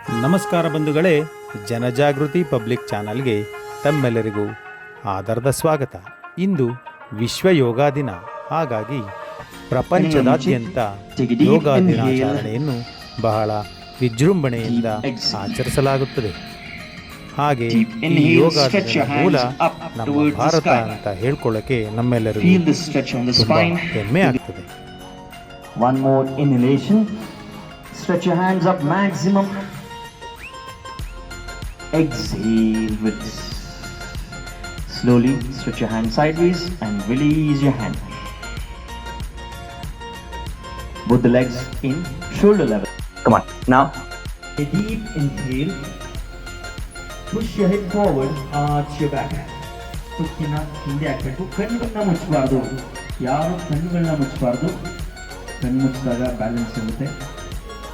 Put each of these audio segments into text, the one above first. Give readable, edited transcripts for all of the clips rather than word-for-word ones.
ನಮಸ್ಕಾರ ಬಂಧುಗಳೇ, ಜನಜಾಗೃತಿ ಪಬ್ಲಿಕ್ ಚಾನಲ್ಗೆ ತಮ್ಮೆಲ್ಲರಿಗೂ ಆದರದ ಸ್ವಾಗತ. ಇಂದು ವಿಶ್ವ ಯೋಗ ದಿನ. ಹಾಗಾಗಿ ಪ್ರಪಂಚದಾದ್ಯಂತ ಯೋಗ ದಿನಾಚರಣೆಯನ್ನು ಬಹಳ ವಿಜೃಂಭಣೆಯಿಂದ ಆಚರಿಸಲಾಗುತ್ತದೆ. ಹಾಗೆ ಈ ಯೋಗ ದಿನದ ಮೂಲ ನಮ್ಮ ಭಾರತ ಅಂತ ಹೇಳ್ಕೊಳ್ಳೋಕೆ ನಮ್ಮೆಲ್ಲರಿಗೂ ತುಂಬಾ ಹೆಮ್ಮೆ ಆಗ್ತದೆ. One more inhalation. Stretch your hands up maximum. Exhale with slowly stretch your hand sideways and release your hand. Both the legs in shoulder level. Come on. Now a deep inhale. Push your head forward, arch your back. ಕುತ್ತಿನ ಹಿಂದೆ ಹಾಕಬೇಕು. ಕಣ್ಣುಗಳನ್ನ ಮುಚ್ಚಬಾರ್ದು. ಯಾರು ಕಣ್ಣುಗಳನ್ನ ಮುಚ್ಚಬಾರ್ದು. ಕಣ್ಣು ಮುಚ್ಚಿದಾಗ balance ಇರುತ್ತೆ,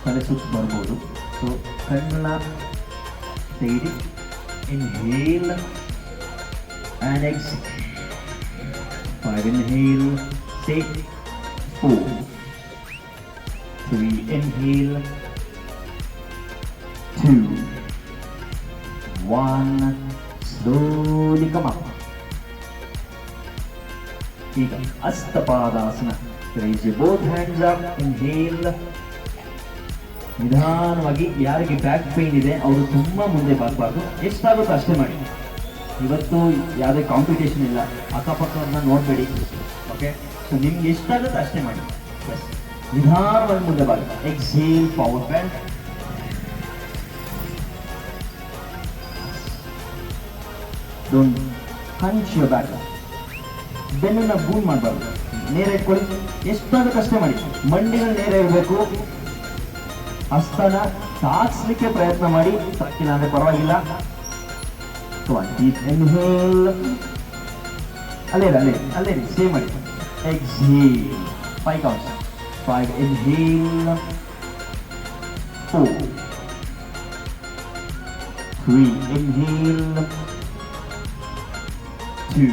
ತಲೆ ಸುತ್ತು ಬರ್ಬೋದು. So ಕಣ್ಣನ್ನ ತೆಗೆದು inhale and exhale. 5 inhale, say 4, 3 inhale, 2, 1, slowly come up. ಈಗ Hastapadasana. Raise your both hands up, inhale. ನಿಧಾನವಾಗಿ. ಯಾರಿಗೆ ಬ್ಯಾಕ್ ಪೇನ್ ಇದೆ ಅವರು ತುಂಬ ಮುಂದೆ ಬರಬಾರ್ದು, ಎಷ್ಟಾಗುತ್ತೋ ಅಷ್ಟೇ ಮಾಡಿ. ಇವತ್ತು ಯಾವುದೇ ಕಾಂಪಿಟೇಷನ್ ಇಲ್ಲ, ಅಕ್ಕಪಕ್ಕವನ್ನು ನೋಡಬೇಡಿ. ಓಕೆ, ಸೊ ನಿಮ್ಗೆ ಎಷ್ಟಾಗುತ್ತೋ ಅಷ್ಟೇ ಮಾಡಿ. ಎಸ್, ನಿಧಾನವಾಗಿ ಮುಂದೆ ಬನ್ನಿ. Exhale, forward bend. Don't hunch your back. ಬೆನ್ನನ್ನು ಬೂನ್ ಮಾಡಬಾರ್ದು, ನೇರ ಇಟ್ಕೊಳ್ಳಿ. ಎಷ್ಟಾಗುತ್ತೆ ಅಷ್ಟೇ ಮಾಡಿ. ಮಂಡಿಗಳು ನೇರ ಇರಬೇಕು. ಹಸ್ತನ ತಾಗಿಸ್ಲಿಕ್ಕೆ ಪ್ರಯತ್ನ ಮಾಡಿ, ತಾಕಿಲ್ಲ ಅಂದ್ರೆ ಪರವಾಗಿಲ್ಲ. Deep inhale. ಅಲ್ಲೇ ಸೇಮ್ ಮಾಡಿ. Exhale, 5 counts. 5 inhale, 4, 3 inhale, 2,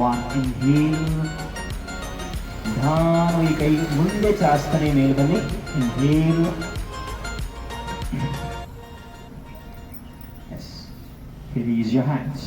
1 inhale. ನಿಧಾನವಾಗಿ ಕೈ ಮುಂದೆ ಚಾಚ್ತಾನೆ ಮೇಲೆ ಬನ್ನಿ. Inhale. Yes, release your hands.